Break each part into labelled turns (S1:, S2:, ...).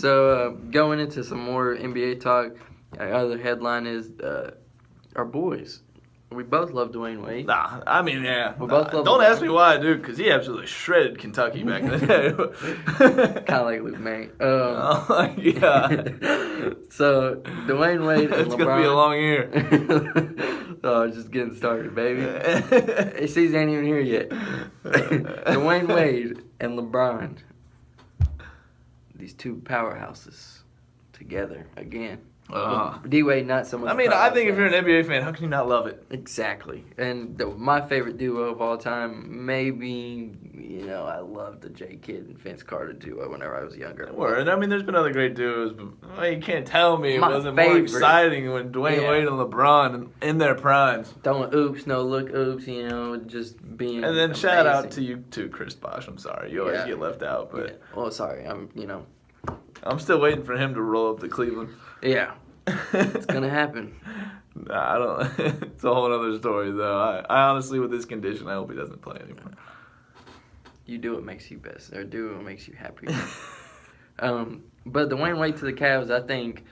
S1: So going into some more NBA talk, our other headline is our boys. We both love Dwayne Wade.
S2: Nah, I mean, yeah.
S1: We both love
S2: Don't
S1: LeBron.
S2: ask me why I do, because he absolutely shredded Kentucky back in the day.
S1: Kind of like Luke May.
S2: Oh, my God.
S1: So, Dwayne Wade and
S2: It's
S1: LeBron.
S2: going to be a long year.
S1: Oh, just getting started, baby. His season ain't even here yet. Dwayne Wade and LeBron. These two powerhouses together again. D-Wade, not so much.
S2: I mean, I think if you're an NBA fan, how can you not love it?
S1: Exactly. And my favorite duo of all time, maybe, I loved the J Kidd and Vince Carter duo whenever I was younger.
S2: Word. I mean, there's been other great duos, but you can't tell me it
S1: My
S2: wasn't
S1: favorite.
S2: more exciting when Dwayne Wade and LeBron in their primes.
S1: Throwing oops, no look oops, just being
S2: And then
S1: amazing.
S2: shout out to you too, Chris Bosh. I'm sorry. You always
S1: Yeah.
S2: get left out, but
S1: Yeah. Well, sorry.
S2: I'm still waiting for him to roll up to Cleveland.
S1: Yeah. It's going to happen.
S2: Nah, I don't. It's a whole other story, though. I honestly, with this condition, I hope he doesn't play anymore.
S1: You do what makes you best, or do what makes you happy. But Dwayne Wade to the Cavs, I think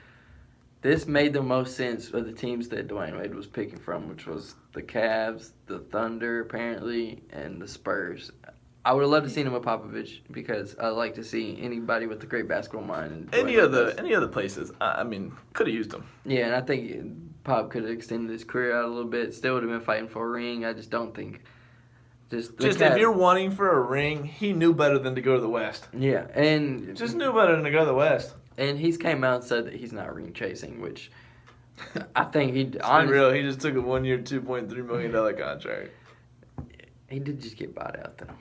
S1: this made the most sense of the teams that Dwayne Wade was picking from, which was the Cavs, the Thunder, apparently, and the Spurs. I would have loved to see him with Popovich because I like to see anybody with a great basketball mind. And
S2: Any other places, I mean, could have used him.
S1: Yeah, and I think Pop could have extended his career out a little bit. Still would have been fighting for a ring. I just don't think. Just
S2: if you're wanting for a ring, he knew better than to go to the West.
S1: Yeah, and
S2: Just knew better than to go to the West.
S1: And he's came out and said that he's not ring chasing, which I think he
S2: Be
S1: honestly
S2: real, he just took a 1 year, $2.3 million contract.
S1: he did just get bought out though.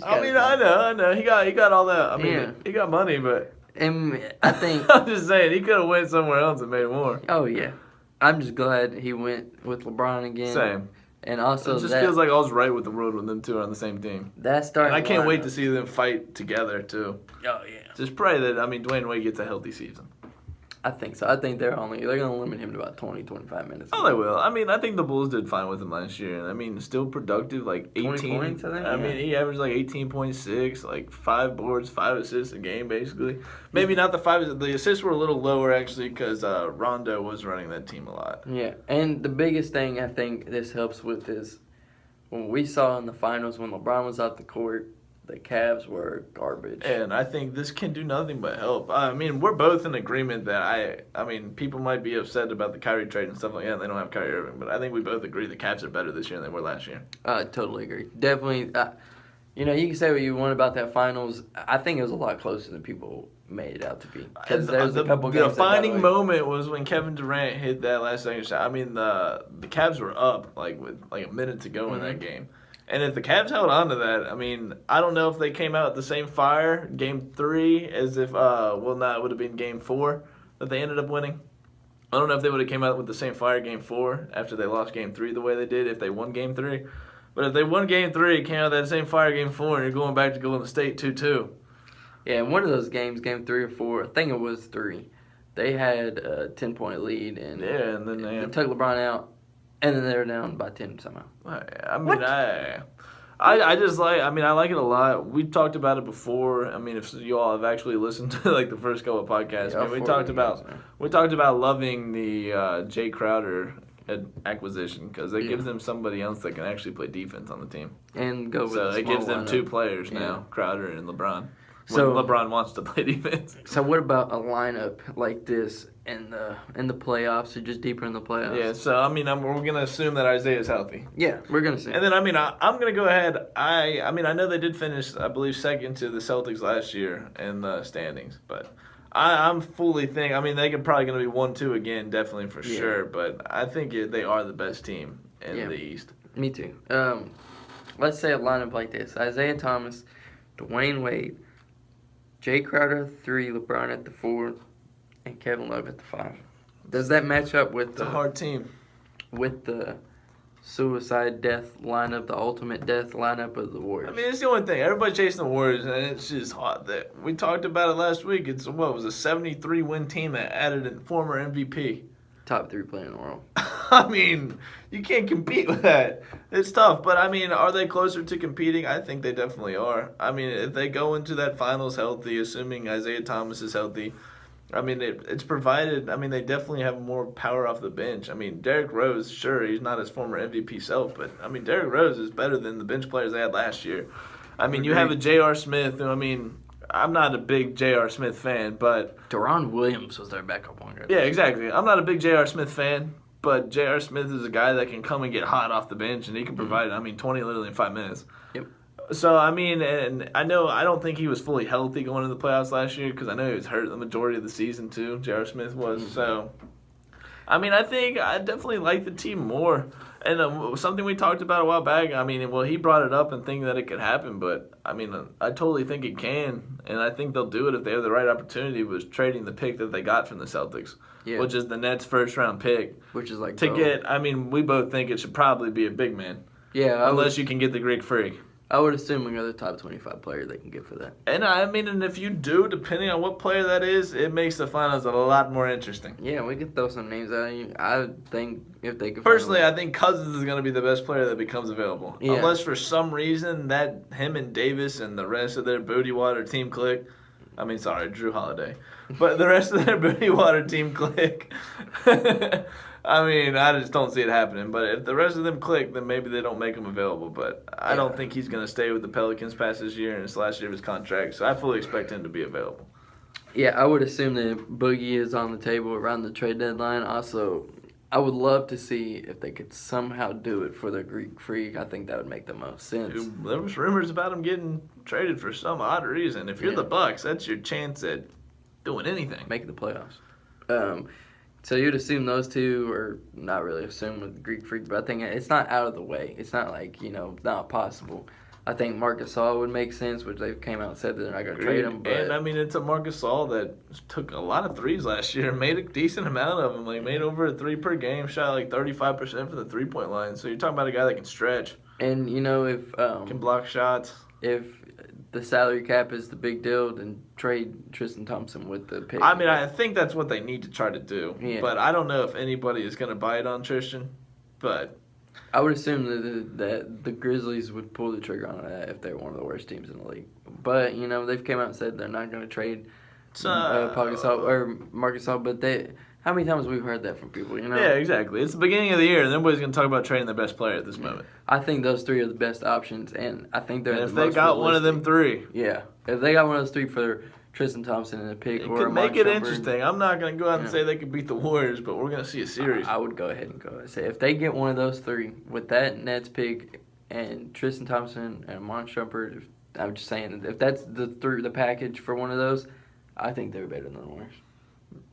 S2: I mean, I know. He got all that. I mean,
S1: Yeah.
S2: he got money, but
S1: And I think
S2: I'm just saying he could have went somewhere else and made more.
S1: oh yeah, I'm just glad he went with LeBron again.
S2: Same.
S1: And also
S2: It just feels like all's right with the world when them two are on the same team.
S1: that starting.
S2: And I can't wait
S1: lineup.
S2: to see them fight together too.
S1: Oh yeah,
S2: Just pray that Dwayne Wade gets a healthy season.
S1: I think so. I think they're going to limit him to about 20, 25 minutes.
S2: Oh, they will. I mean, I think the Bulls did fine with him last year. I mean, still productive, like 18
S1: points, I think,
S2: I
S1: yeah.
S2: mean, he averaged like 18.6, like 5 boards, 5 assists a game, basically. Maybe not the 5. The assists were a little lower, actually, because Rondo was running that team a lot.
S1: Yeah, and the biggest thing I think this helps with is when we saw in the finals when LeBron was off the court, the Cavs were garbage.
S2: And I think this can do nothing but help. I mean, we're both in agreement that I mean, people might be upset about the Kyrie trade and stuff like that. They don't have Kyrie Irving, but I think we both agree the Cavs are better this year than they were last year.
S1: I totally agree. Definitely. You can say what you want about that finals. I think it was a lot closer than people made it out to be. Because there's a couple
S2: The
S1: games that got
S2: defining
S1: away.
S2: moment was when Kevin Durant hit that last second shot. I mean, the Cavs were up with a minute to go in that game. And if the Cavs held on to that, I mean, I don't know if they came out with the same fire Game 3 as if, it would have been Game 4 that they ended up winning. I don't know if they would have came out with the same fire Game 4 after they lost Game 3 the way they did if they won Game 3. But if they won Game 3, came out that same fire Game 4, and you're going back to Golden State 2-2.
S1: Yeah, one of those games, Game 3 or 4, I think it was 3, they had a 10-point lead. And
S2: and then
S1: they took LeBron out. And then they were down by 10 somehow.
S2: I mean, I just like. I mean, I like it a lot. We talked about it before. I mean, if you all have actually listened to the first couple of podcasts,
S1: Yeah,
S2: we talked about loving the Jay Crowder acquisition because it gives them somebody else that can actually play defense on the team.
S1: And go with
S2: So
S1: the
S2: it gives them
S1: lineup.
S2: 2 players now, Crowder and LeBron.
S1: So
S2: When LeBron wants to play defense.
S1: So what about a lineup like this in the playoffs or just deeper in the playoffs?
S2: Yeah. So I mean, we're gonna assume that Isaiah's healthy.
S1: Yeah, we're gonna see.
S2: And then, I mean, I'm going to go ahead. I mean, I know they did finish, I believe, second to the Celtics last year in the standings. But I'm fully thinking, I mean, they're probably going to be 1-2 again, definitely for sure. But I think they are the best team in the East.
S1: Me too. Let's say a lineup like this. Isaiah Thomas, Dwayne Wade, Jay Crowder at the 3, LeBron at the 4, and Kevin Love at the 5. Does that match up with
S2: It's a hard team.
S1: with the suicide death lineup, the ultimate death lineup of the Warriors?
S2: I mean, it's the only thing. Everybody chasing the Warriors, and it's just hot. That we talked about it last week. It was a 73-win team that added a former MVP.
S1: Top 3 player in the world.
S2: I mean, you can't compete with that. It's tough, but I mean, are they closer to competing? I think they definitely are. I mean, if they go into that finals healthy, assuming Isaiah Thomas is healthy, I mean, it's provided. I mean, they definitely have more power off the bench. I mean, Derrick Rose, sure, he's not his former MVP self, but I mean, Derrick Rose is better than the bench players they had last year. I mean, you have a J.R. Smith, who, I mean, I'm not a big J.R. Smith fan, but
S1: Deron Williams was their backup point guard.
S2: yeah, exactly. I'm not a big J.R. Smith fan, but J.R. Smith is a guy that can come and get hot off the bench, and he can provide, 20 literally in 5 minutes.
S1: Yep.
S2: So, I mean, and I don't think he was fully healthy going into the playoffs last year because I know he was hurt the majority of the season, too. J.R. Smith was. So, I mean, I think I definitely like the team more. And something we talked about a while back, I mean, well, he brought it up and thinking that it could happen, but, I mean, I totally think it can. And I think they'll do it if they have the right opportunity, was trading the pick that they got from the Celtics, which is the Nets' first-round pick.
S1: Which is like
S2: to get, I mean, we both think it should probably be a big man.
S1: Yeah.
S2: Unless you can get the Greek Freak.
S1: I would assume another top 25 player they can get for that.
S2: And I mean, and if you do, depending on what player that is, it makes the finals a lot more interesting.
S1: Yeah, we could throw some names at you. I think if they could.
S2: Personally, I think Cousins is going to be the best player that becomes available.
S1: Yeah.
S2: Unless for some reason that him and Davis and the rest of their booty water team click. I mean, sorry, Drew Holiday. But the rest of their booty water team click. I mean, I just don't see it happening. But if the rest of them click, then maybe they don't make him available. But I don't think he's going to stay with the Pelicans past this year and it's the last year of his contract. So I fully expect him to be available.
S1: Yeah, I would assume that Boogie is on the table around the trade deadline. Also, I would love to see if they could somehow do it for the Greek Freak. I think that would make the most sense.
S2: Dude, there was rumors about him getting traded for some odd reason. If you're the Bucks, that's your chance at doing anything.
S1: Making the playoffs. So you'd assume those two, or not really assume with the Greek Freak, but I think it's not out of the way. It's not like, not possible. I think Marcus Gasol would make sense, which they came out and said that they're not going to trade him. But
S2: and, I mean, it's a Marcus Gasol that took a lot of threes last year, made a decent amount of them. Like, made over a 3 per game, shot like 35% from the three-point line. So you're talking about a guy that can stretch.
S1: And, if...
S2: can block shots.
S1: If the salary cap is the big deal, then trade Tristan Thompson with the pick.
S2: I mean, I think that's what they need to try to do.
S1: Yeah.
S2: But I don't know if anybody is going to bite on Tristan. But
S1: I would assume that the Grizzlies would pull the trigger on that if they're one of the worst teams in the league. But, they've came out and said they're not going to trade Paul Gasol or Marcus Gasol. But how many times we've heard that from people,
S2: Yeah, exactly. It's the beginning of the year, and everybody's going to talk about trading their best player at this moment.
S1: I think those three are the best options, and I think they're
S2: and
S1: the
S2: if they
S1: most
S2: got
S1: realistic.
S2: one of them three.
S1: Yeah. If they got one of those three for Tristan Thompson and a pick,
S2: It
S1: or
S2: could make
S1: Mark
S2: it
S1: Shumpert,
S2: interesting. I'm not going to go out and say they could beat the Warriors, but we're going to see a series.
S1: I would go ahead and go and say if they get one of those three with that Nets pick and Tristan Thompson and Mark Shumpert, I'm just saying if that's the package for one of those, I think they're better than the Warriors.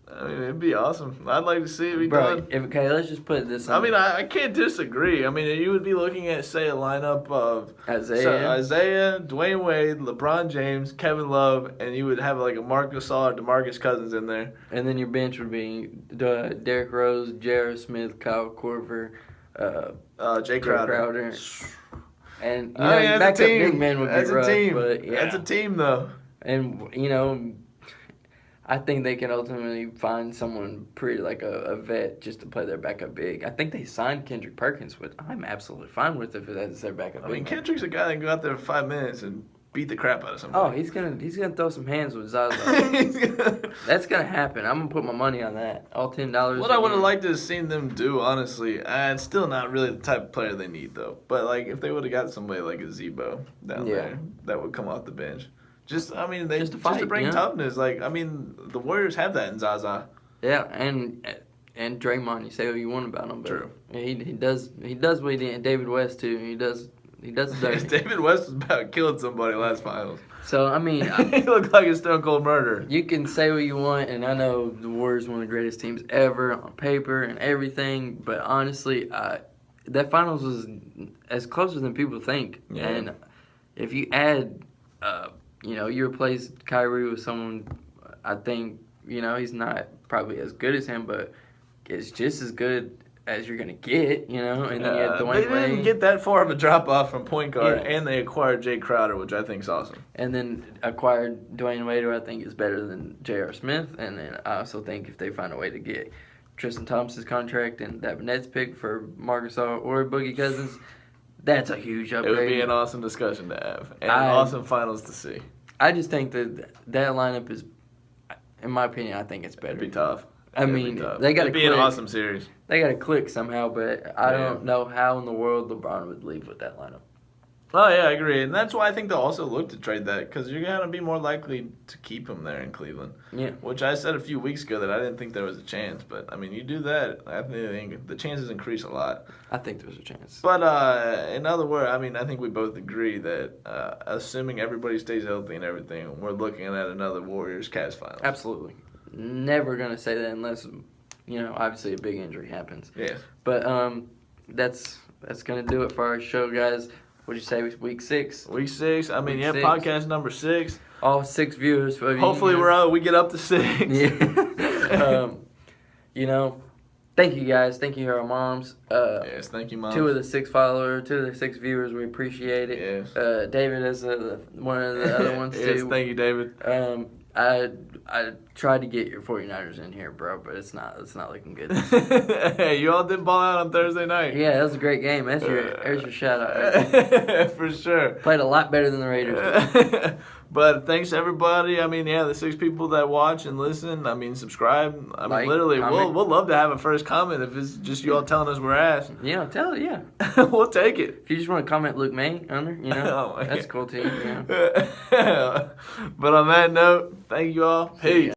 S2: I mean, it'd be awesome. I'd like to see it be done.
S1: Okay, let's just put this on.
S2: I mean, I can't disagree. I mean, you would be looking at, say, a lineup of
S1: Isaiah,
S2: Dwayne Wade, LeBron James, Kevin Love, and you would have like a Marcus Gasol or DeMarcus Cousins in there.
S1: And then your bench would be Derrick Rose, J.R. Smith, Kyle Korver,
S2: Jay Crowder.
S1: And
S2: that's a team.
S1: Big men would be rough, but yeah.
S2: That's a team, though.
S1: And I think they can ultimately find someone pretty like a vet just to play their backup big. I think they signed Kendrick Perkins, which I'm absolutely fine with if that's their backup big.
S2: I mean, Kendrick's a guy that can go out there for 5 minutes and beat the crap out of somebody.
S1: Oh, he's gonna throw some hands with Zaza. That's gonna happen. I'm gonna put my money on that. All $10.
S2: What I would have liked to have seen them do, honestly, it's still not really the type of player they need, though. But like, if they would have got somebody like a Zebo down there that would come off the bench. Just to bring toughness. Like, I mean, the Warriors have that in Zaza.
S1: Yeah, and Draymond, you say what you want about him, but
S2: True.
S1: He does what he did. And David West too. He does dirty.
S2: David West was about killing somebody last finals.
S1: So I mean,
S2: he looked like a stone cold murderer.
S1: You can say what you want, and I know the Warriors one of the greatest teams ever on paper and everything, but honestly, that finals was as closer than people think.
S2: Yeah.
S1: And if you add, you replace Kyrie with someone, I think, he's not probably as good as him, but it's just as good as you're going to get, and then you have Dwayne Wade.
S2: They didn't get that far of a drop-off from point guard, and they acquired Jay Crowder, which I think is awesome.
S1: And then acquired Dwayne Wade, who I think is better than J.R. Smith, and then I also think if they find a way to get Tristan Thompson's contract and that Nets pick for Marcus or Boogie Cousins, that's a huge upgrade.
S2: It would be an awesome discussion to have, and an awesome finals to see.
S1: I just think that lineup is, in my opinion, I think it's better.
S2: It'd be tough.
S1: I mean, they got to
S2: It'd be an awesome series.
S1: They got to click somehow, but I don't know how in the world LeBron would leave with that lineup.
S2: Oh, yeah, I agree. And that's why I think they'll also look to trade that, because you're going to be more likely to keep him there in Cleveland.
S1: Yeah.
S2: Which I said a few weeks ago that I didn't think there was a chance. But, I mean, you do that, I think the chances increase a lot.
S1: I think there's a chance.
S2: But, in other words, I mean, I think we both agree that assuming everybody stays healthy and everything, we're looking at another Warriors-Cavs finals.
S1: Absolutely. Never going to say that unless, obviously a big injury happens.
S2: Yes.
S1: But that's going to do it for our show, guys. What'd you say? Week 6?
S2: Week 6. I mean,
S1: Week 6.
S2: Podcast number 6.
S1: All 6 viewers.
S2: Hopefully we get up to 6.
S1: Yeah. Thank you guys. Thank you to our moms.
S2: Yes, thank you, moms.
S1: 2 of the 6 followers, 2 of the 6 viewers. We appreciate it.
S2: Yes.
S1: David is one of the other ones
S2: yes,
S1: too.
S2: Thank you, David.
S1: I tried to get your 49ers in here, bro, but it's not looking good.
S2: Hey, you all did ball out on Thursday night.
S1: Yeah, that was a great game. There's your shout out.
S2: For sure.
S1: Played a lot better than the Raiders.
S2: But thanks everybody. I mean, the 6 people that watch and listen. I mean, subscribe. I mean, literally, we'll love to have a first comment if it's just you all telling us we're ass.
S1: Yeah, yeah.
S2: We'll take it.
S1: If you just want to comment Luke May under, that's cool too.
S2: But on that note, thank you all. Peace.